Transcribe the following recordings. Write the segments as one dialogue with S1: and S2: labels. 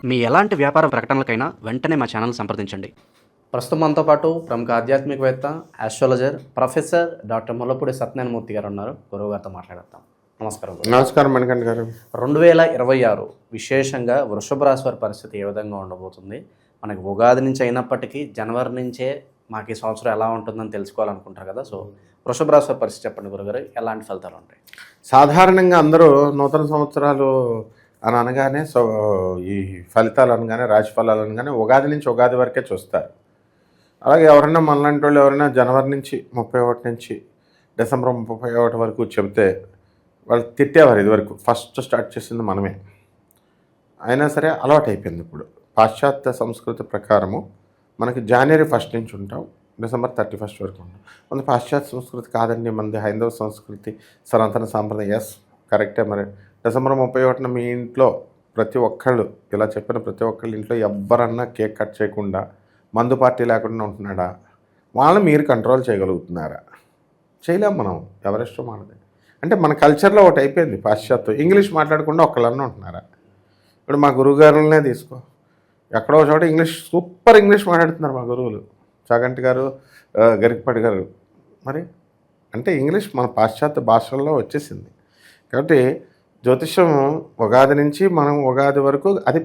S1: మీ ఎలాంటి వ్యాపార ప్రకటనలకైనా వెంటనే మా ఛానల్ సంప్రదించండి. ప్రస్తుతం మనతో పాటు ప్రముఖ ఆధ్యాత్మికవేత్త, astrologer, professor doctor Mullapudi Satyanarayana Murthy గారు ఉన్నారు. గురువుగారితో మాట్లాడతాం. నమస్కారం.
S2: నమస్కారం మణికంఠ గారు.
S1: 2026 విశేషంగా వృషభ రాశి వారి పరిస్థితి ఏ విధంగా ఉండబోతుంది? మనకి ఉగాది నుంచి అయినప్పటికీ జనవరి నుంచే మాకు ఈ సంవత్సరం ఎలా ఉంటుందని తెలుసుకోవాలనుకుంటారు కదా. సో వృషభ రాశి వారి పరిస్థితి చెప్పండి గురుగారు, ఎలాంటి ఫలితాలు ఉంటాయి?
S2: సాధారణంగా అందరూ నూతన సంవత్సరాలు అని అనగానే ఈ ఫలితాలు అనగానే, రాశి ఫలాలు అనగానే ఉగాది నుంచి ఉగాది వరకే చూస్తారు. అలాగే ఎవరైనా మనలాంటి వాళ్ళు ఎవరైనా జనవరి నుంచి 31 నుంచి డిసెంబర్ 31 వరకు చెబితే వాళ్ళు తిట్టేవారు. ఇదివరకు ఫస్ట్ స్టార్ట్ చేసింది మనమే. అయినా సరే అలవాటు అయిపోయింది. ఇప్పుడు పాశ్చాత్య సంస్కృతి ప్రకారము మనకి జనవరి 1 నుంచి ఉంటాం, డిసెంబర్ 31 వరకు ఉంటాం. మన పాశ్చాత్య సంస్కృతి కాదండి, మనది హైందవ సంస్కృతి, సనాతన సాంప్రదాయం. ఎస్, కరెక్టే. మరి డిసెంబర్ 31న మీ ఇంట్లో ప్రతి ఒక్కళ్ళు, ఇలా చెప్పిన ప్రతి ఒక్కళ్ళ ఇంట్లో ఎవ్వరన్నా కేక్ కట్ చేయకుండా, మందు పార్టీ లేకుండా ఉంటున్నాడా? వాళ్ళని మీరు కంట్రోల్ చేయగలుగుతున్నారా? చేయలేం మనం. ఎవరిష్టం మనది. అంటే మన కల్చర్లో ఒకటి అయిపోయింది పాశ్చాత్యం. ఇంగ్లీష్ మాట్లాడకుండా ఒక్కళ్ళన్నా ఉంటున్నారా? ఇప్పుడు మా గురువుగారులనే తీసుకో, ఎక్కడో చోట ఇంగ్లీష్, సూపర్ ఇంగ్లీష్ మాట్లాడుతున్నారు మా గురువులు. చాగంటి గారు, గరికపాటి గారు. మరి అంటే ఇంగ్లీష్ మన పాశ్చాత్య భాషల్లో వచ్చేసింది. కాబట్టి జ్యోతిష్యం ఉగాది నుంచి మనం ఉగాది వరకు అది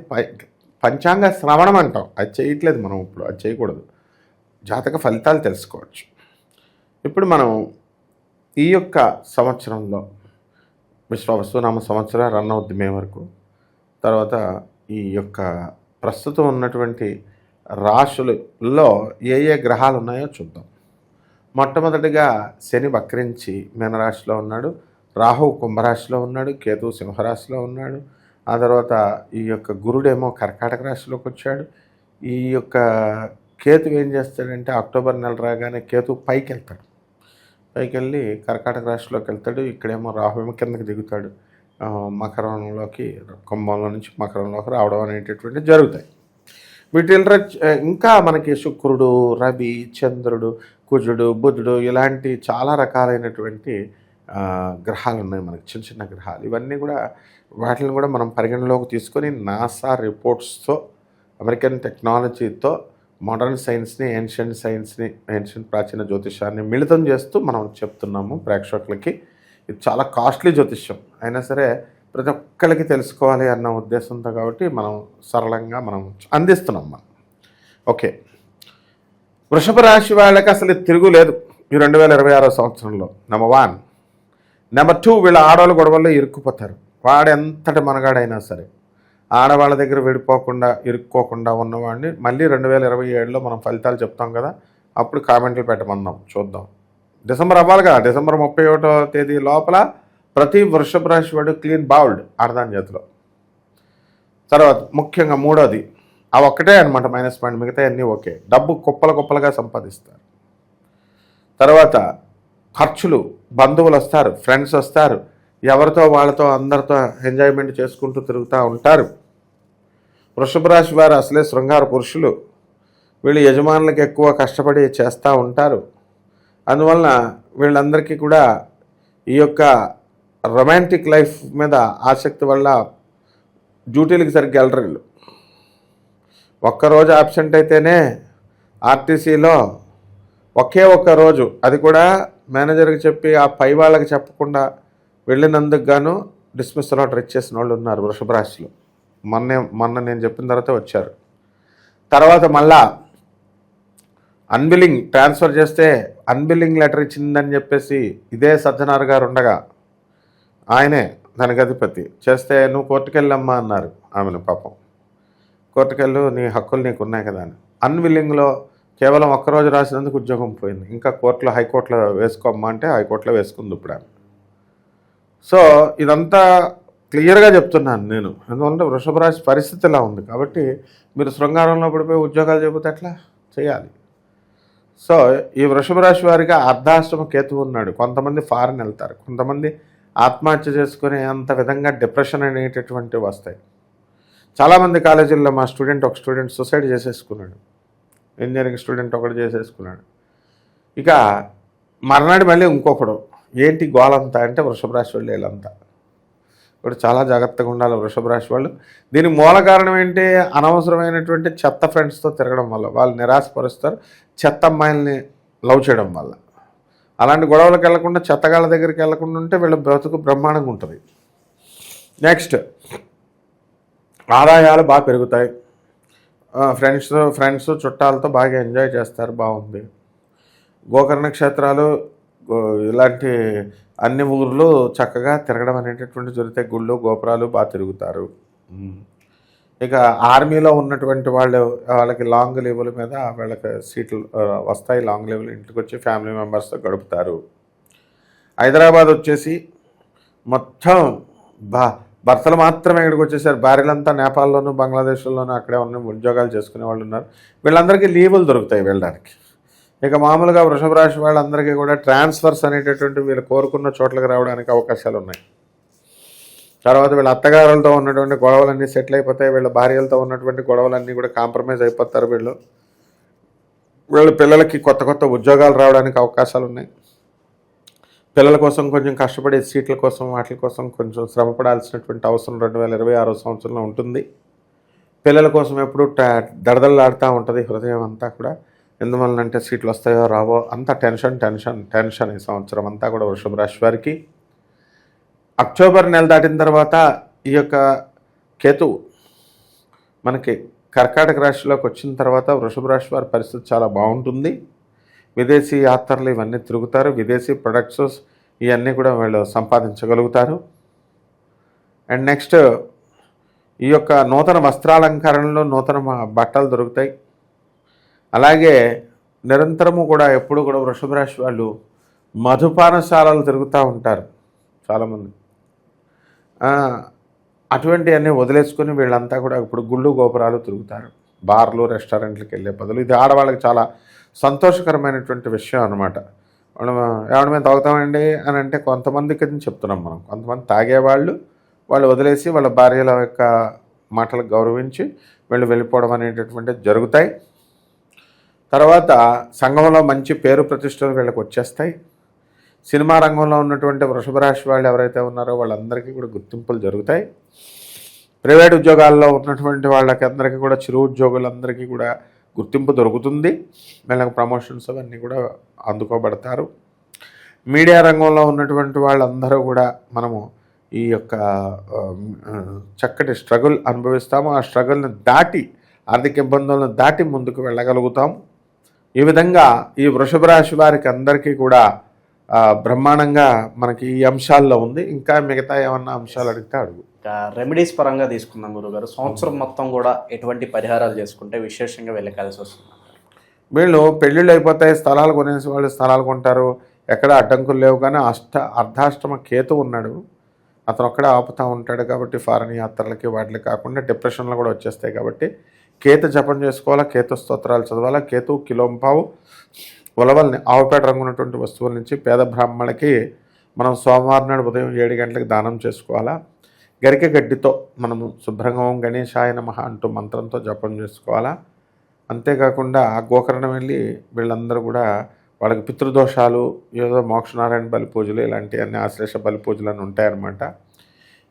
S2: పంచాంగ శ్రవణం అంటాం. అది చేయట్లేదు మనం ఇప్పుడు, అది చేయకూడదు. జాతక ఫలితాలు తెలుసుకోవచ్చు. ఇప్పుడు మనం ఈ యొక్క సంవత్సరంలో విశ్వావసునామ సంవత్సరం రన్ అవుద్ది మే వరకు. తర్వాత ఈ యొక్క ప్రస్తుతం ఉన్నటువంటి రాశులలో ఏ ఏ గ్రహాలు ఉన్నాయో చూద్దాం. మొట్టమొదటిగా శని వక్రించి మీనరాశిలో ఉన్నాడు, రాహు కుంభరాశిలో ఉన్నాడు, కేతు సింహరాశిలో ఉన్నాడు. ఆ తర్వాత ఈ యొక్క గురుడేమో కర్కాటక రాశిలోకి వచ్చాడు. ఈ యొక్క కేతు ఏం చేస్తాడంటే అక్టోబర్ నెల రాగానే కేతు పైకి వెళ్తాడు. పైకి వెళ్ళి కర్కాటక రాశిలోకి వెళ్తాడు. ఇక్కడేమో రాహు ఏమో కిందకి దిగుతాడు, మకరంలోకి, కుంభంలో నుంచి మకరంలోకి రావడం అనేటటువంటివి జరుగుతాయి. వీటిల్లో ఇంకా మనకి శుక్రుడు, రవి, చంద్రుడు, కుజుడు, బుధుడు ఇలాంటి చాలా రకాలైనటువంటి గ్రహాలు ఉన్నాయి మనకి, చిన్న చిన్న గ్రహాలు. ఇవన్నీ కూడా వాటిని కూడా మనం పరిగణలోకి తీసుకొని నాసా రిపోర్ట్స్తో, అమెరికన్ టెక్నాలజీతో మోడర్న్ సైన్స్ని, ఏన్షియంట్ ప్రాచీన జ్యోతిష్యాన్ని మిళితం చేస్తూ మనం చెప్తున్నాము ప్రేక్షకులకి. ఇది చాలా కాస్ట్లీ జ్యోతిష్యం అయినా సరే ప్రతి ఒక్కరికి తెలుసుకోవాలి అన్న ఉద్దేశంతో కాబట్టి మనం సరళంగా మనం అందిస్తున్నాం మనం. ఓకే, వృషభ రాశి వాళ్ళకి అసలు తిరుగులేదు ఈ 2026 సంవత్సరంలో. నెంబర్ 1. నెంబర్ 2, వీళ్ళ ఆడవాళ్ళ గొడవల్లో ఇరుక్కుపోతారు. వాడెంతటి మనగాడైనా సరే ఆడవాళ్ళ దగ్గర విడిపోకుండా, ఇరుక్కోకుండా ఉన్నవాడిని మళ్ళీ 2027లో మనం ఫలితాలు చెప్తాం కదా, అప్పుడు కామెంట్లు పెట్టమన్నాం, చూద్దాం. డిసెంబర్ అవ్వాలి కదా, డిసెంబర్ 31వ తేదీ లోపల ప్రతి వృషభ రాశి వాడు క్లీన్ బౌల్డ్ ఆడదాని చేతిలో. తర్వాత ముఖ్యంగా 3వది, ఆ ఒక్కటే అనమాట మైనస్ పాయింట్, మిగతా అన్నీ ఓకే. డబ్బు కుప్పలుగా సంపాదిస్తారు. తర్వాత ఖర్చులు, బంధువులు వస్తారు, ఫ్రెండ్స్ వస్తారు, ఎవరితో వాళ్ళతో అందరితో ఎంజాయ్మెంట్ చేసుకుంటూ తిరుగుతూ ఉంటారు. వృషభ రాశి వారు అసలే శృంగార పురుషులు. వీళ్ళు యజమానులకు ఎక్కువ కష్టపడి చేస్తూ ఉంటారు. అందువలన వీళ్ళందరికీ కూడా ఈ యొక్క రొమాంటిక్ లైఫ్ మీద ఆసక్తి వల్ల డ్యూటీలకు సరిగ్గా వెళ్ళరు వీళ్ళు. ఒక్కరోజు అబ్సెంట్ అయితేనే ఆర్టీసీలో ఒక్క రోజు, అది కూడా మేనేజర్కి చెప్పి ఆ పై వాళ్ళకి చెప్పకుండా వెళ్ళినందుకు గాను డిస్మిస్సల్ ఆర్డర్ ఇచ్చేసిన వాళ్ళు ఉన్నారు వృషభ రాశిలో. మొన్న నేను చెప్పిన తర్వాత వచ్చారు. తర్వాత మళ్ళా అన్బిల్లింగ్ ట్రాన్స్ఫర్ చేస్తే అన్బిల్లింగ్ లెటర్ ఇచ్చిందని చెప్పేసి ఇదే సజ్జనార్ గారు ఉండగా, ఆయనే దానికి అధిపతి, చేస్తే నువ్వు కోర్టుకెళ్ళమ్మా అన్నారు ఆమెను. పాపం కోర్టుకెళ్ళు, నీ హక్కులు నీకు ఉన్నాయి కదా అని. అన్విల్లింగ్లో కేవలం ఒక్కరోజు రాసినందుకు ఉద్యోగం పోయింది. ఇంకా కోర్టులో, హైకోర్టులో వేసుకోమ్మా అంటే హైకోర్టులో వేసుకుంది ఇప్పుడు ఆమె. సో ఇదంతా క్లియర్గా చెప్తున్నాను నేను, ఎందుకంటే వృషభ రాశి పరిస్థితి ఇలా ఉంది. కాబట్టి మీరు శృంగారంలో పడిపోయి ఉద్యోగాలు చెబితే ఎట్లా చేయాలి? సో ఈ వృషభ రాశి వారికి అర్ధాష్టమ కేతువు ఉన్నాడు. కొంతమంది ఫారెన్ వెళ్తారు, కొంతమంది ఆత్మహత్య చేసుకునే అంత విధంగా డిప్రెషన్ అనేటటువంటివి వస్తాయి. చాలామంది కాలేజీల్లో ఒక స్టూడెంట్ సూసైడ్ చేసేసుకున్నాడు. ఇంజనీరింగ్ స్టూడెంట్ ఒకటి చేసేసుకున్నాడు. ఇక మర్నాడు మళ్ళీ ఇంకొకడు. ఏంటి గోలంతా అంటే వృషభ రాశి వాళ్ళు వీళ్ళంతా. ఇప్పుడు చాలా జాగ్రత్తగా ఉండాలి వృషభ రాశి వాళ్ళు. దీనికి మూల కారణం ఏంటి? అనవసరమైనటువంటి చెత్త ఫ్రెండ్స్తో తిరగడం వల్ల వాళ్ళు నిరాశపరుస్తారు. చెత్త అమ్మాయిల్ని లవ్ చేయడం వల్ల. అలాంటి గొడవలకు వెళ్లకుండా, చెత్తగాళ్ళ దగ్గరికి వెళ్లకుండా ఉంటే వీళ్ళ బ్రతుకు బ్రహ్మాండంగా ఉంటుంది. నెక్స్ట్, ఆదాయాలు బాగా పెరుగుతాయి. ఫ్రెండ్స్ చుట్టాలతో బాగా ఎంజాయ్ చేస్తారు, బాగుంది. గోకర్ణ నక్షత్రాలు ఇలాంటి అన్ని ఊర్లు చక్కగా తిరగడం అనేటటువంటి జరుగుతాయి. గుళ్ళు గోపురాలు బాగా తిరుగుతారు. ఇక ఆర్మీలో ఉన్నటువంటి వాళ్ళకి లాంగ్ లీవుల మీద వాళ్ళకి సీట్లు వస్తాయి. లాంగ్ లీవులు ఇంటికి వచ్చి ఫ్యామిలీ మెంబర్స్తో గడుపుతారు. హైదరాబాద్ వచ్చేసి మొత్తం భర్తలు మాత్రమే ఇక్కడికి వచ్చేసారు. భార్యలంతా నేపాల్లోనూ బంగ్లాదేశ్లోనూ అక్కడే ఉన్న ఉద్యోగాలు చేసుకునే వాళ్ళు ఉన్నారు. వీళ్ళందరికీ లీవులు దొరుకుతాయి వెళ్ళడానికి. ఇక మామూలుగా వృషభ రాశి వాళ్ళందరికీ కూడా ట్రాన్స్ఫర్స్ అనేటటువంటి వీళ్ళు కోరుకున్న చోట్లకు రావడానికి అవకాశాలు ఉన్నాయి. తర్వాత వీళ్ళ అత్తగారులతో ఉన్నటువంటి గొడవలన్నీ సెటిల్ అయిపోతాయి. వీళ్ళ భార్యలతో ఉన్నటువంటి గొడవలన్నీ కూడా కాంప్రమైజ్ అయిపోతారు. వీళ్ళ పిల్లలకి కొత్త కొత్త ఉద్యోగాలు రావడానికి అవకాశాలు ఉన్నాయి. పిల్లల కోసం కొంచెం కష్టపడి సీట్ల కోసం వాటి కోసం కొంచెం శ్రమపడాల్సినటువంటి అవసరం 2026 సంవత్సరంలో ఉంటుంది. పిల్లల కోసం ఎప్పుడు దడదల్లాడుతూ ఉంటుంది హృదయం అంతా కూడా. ఎందువలనంటే సీట్లు వస్తాయో రావో అంత టెన్షన్ ఈ సంవత్సరం అంతా కూడా వృషభ రాశి వారికి. అక్టోబర్ నెల దాటిన తర్వాత ఈ యొక్క కేతువు మనకి కర్కాటక రాశిలోకి వచ్చిన తర్వాత వృషభ రాశి వారి పరిస్థితి చాలా బాగుంటుంది. విదేశీ యాత్రలు ఇవన్నీ తిరుగుతారు. విదేశీ ప్రొడక్ట్స్ ఇవన్నీ కూడా వీళ్ళు సంపాదించగలుగుతారు. అండ్ నెక్స్ట్, ఈ యొక్క నూతన వస్త్రాలంకరణలో నూతన బట్టలు దొరుకుతాయి. అలాగే నిరంతరము కూడా ఎప్పుడు కూడా వృషభ రాశి వాళ్ళు మధుపానశాలలు తిరుగుతూ ఉంటారు చాలామంది. అటువంటివన్నీ వదిలేసుకొని వీళ్ళంతా కూడా ఇప్పుడు గుళ్ళు గోపురాలు తిరుగుతారు. బార్లు రెస్టారెంట్లకు వెళ్ళే బదులు ఇది ఆడవాళ్ళకి చాలా సంతోషకరమైనటువంటి విషయం అనమాట. ఎవరి మీద తాగుతామండి అని అంటే కొంతమందికి చెప్తున్నాం మనం. కొంతమంది తాగేవాళ్ళు వదిలేసి వాళ్ళ భార్యల యొక్క మాటలకు గౌరవించి వెళ్ళిపోవడం అనేటటువంటివి జరుగుతాయి. తర్వాత సంఘంలో మంచి పేరు ప్రతిష్టలు వీళ్ళకి వచ్చేస్తాయి. సినిమా రంగంలో ఉన్నటువంటి వృషభ రాశి వాళ్ళు ఎవరైతే ఉన్నారో వాళ్ళందరికీ కూడా గుర్తింపులు జరుగుతాయి. ప్రైవేట్ ఉద్యోగాల్లో ఉన్నటువంటి వాళ్ళకి అందరికీ కూడా చిరు ఉద్యోగులందరికీ కూడా గుర్తింపు దొరుకుతుంది. వీళ్ళకి ప్రమోషన్స్ అవన్నీ కూడా అందుకోబడతారు. మీడియా రంగంలో ఉన్నటువంటి వాళ్ళందరూ కూడా మనము ఈ యొక్క చక్కటి స్ట్రగుల్ అనుభవిస్తాము. ఆ స్ట్రగుల్ని దాటి, ఆర్థిక ఇబ్బందులను దాటి ముందుకు వెళ్ళగలుగుతాము. ఈ విధంగా ఈ వృషభ రాశి వారికి అందరికీ కూడా బ్రహ్మాండంగా మనకి ఈ అంశాల్లో ఉంది. ఇంకా మిగతా ఏమన్నా అంశాలు అడిగితే అడుగు.
S1: రెమెడీస్ పరంగా తీసుకుందాం గురుగారు. సంవత్సరం మొత్తం కూడా ఎటువంటి పరిహారాలు చేసుకుంటే విశేషంగా వెళ్ళకాల్సి వస్తుంది?
S2: వీళ్ళు పెళ్ళిళ్ళు అయిపోతాయి, స్థలాలు కొనేసి వాళ్ళు స్థలాలు కొంటారు, ఎక్కడ అడ్డంకులు లేవు. కానీ అర్ధాష్టమ కేతు ఉన్నాడు, అతను ఒక్కడే ఆపుతూ ఉంటాడు. కాబట్టి ఫారెన్ యాత్రలకి వాటికి కాకుండా డిప్రెషన్లు కూడా వచ్చేస్తాయి. కాబట్టి కేతు జపం చేసుకోవాలా, కేతు స్తోత్రాలు చదవాలా. కేతు కిలోంపావు ఉలవల్ని ఆవుపేట రంగు ఉన్నటువంటి వస్తువుల నుంచి పేద బ్రాహ్మణులకి మనం సోమవారం నాడు ఉదయం 7 గంటలకు దానం చేసుకోవాలా. గరిక గడ్డితో మనము శుభ్రంగా ఓం గణేశాయ నమః అంటూ మంత్రంతో జపం చేసుకోవాలా. అంతేకాకుండా గోకర్ణం వెళ్ళి వీళ్ళందరూ కూడా వాళ్ళకి పితృదోషాలు, ఏదో మోక్షనారాయణ బలి పూజలు, ఇలాంటివన్నీ ఆశ్లేష బలి పూజలు అని ఉంటాయన్నమాట.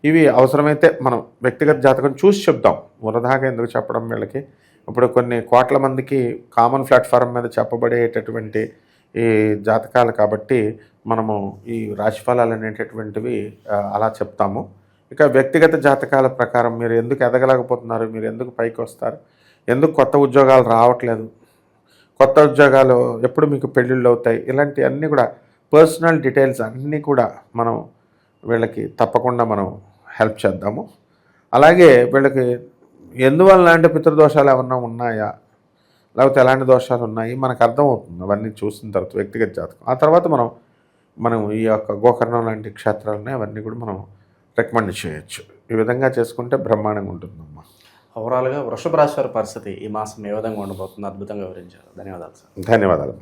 S2: ఇవి అవసరమైతే మనం వ్యక్తిగత జాతకం చూసి చెప్దాం, వృధాగా ఎందుకు చెప్పడం వీళ్ళకి. ఇప్పుడు కొన్ని కోట్ల మందికి కామన్ ప్లాట్ఫారం మీద చెప్పబడేటటువంటి ఈ జాతకాలు కాబట్టి మనము ఈ రాశిఫలాలు అనేటటువంటివి అలా చెప్తాము. ఇక వ్యక్తిగత జాతకాల ప్రకారం మీరు ఎందుకు ఎదగలేకపోతున్నారు, మీరు ఎందుకు పైకి వస్తారు, ఎందుకు కొత్త ఉద్యోగాలు రావట్లేదు, కొత్త ఉద్యోగాలు ఎప్పుడు మీకు పెళ్ళిళ్ళు అవుతాయి, ఇలాంటివన్నీ కూడా పర్సనల్ డీటెయిల్స్ అన్నీ కూడా మనం వీళ్ళకి తప్పకుండా మనం హెల్ప్ చేద్దాము. అలాగే వీళ్ళకి ఎందువల్ల అంటే పితృదోషాలు ఏమన్నా ఉన్నాయా, లేకపోతే ఎలాంటి దోషాలు ఉన్నాయి మనకు అర్థమవుతుంది అవన్నీ చూసిన తర్వాత వ్యక్తిగత జాతకం. ఆ తర్వాత మనం ఈ యొక్క గోకర్ణం లాంటి క్షేత్రాలని అవన్నీ కూడా మనం రికమెండ్ చేయొచ్చు. ఈ విధంగా చేసుకుంటే బ్రహ్మాండంగా ఉంటుందమ్మా.
S1: ఓవరాల్గా వృషభ రాశి వారి పరిస్థితి ఈ మాసం ఏ విధంగా ఉండబోతుంది అద్భుతంగా వివరించారు. ధన్యవాదాలు సార్.
S2: ధన్యవాదాలు.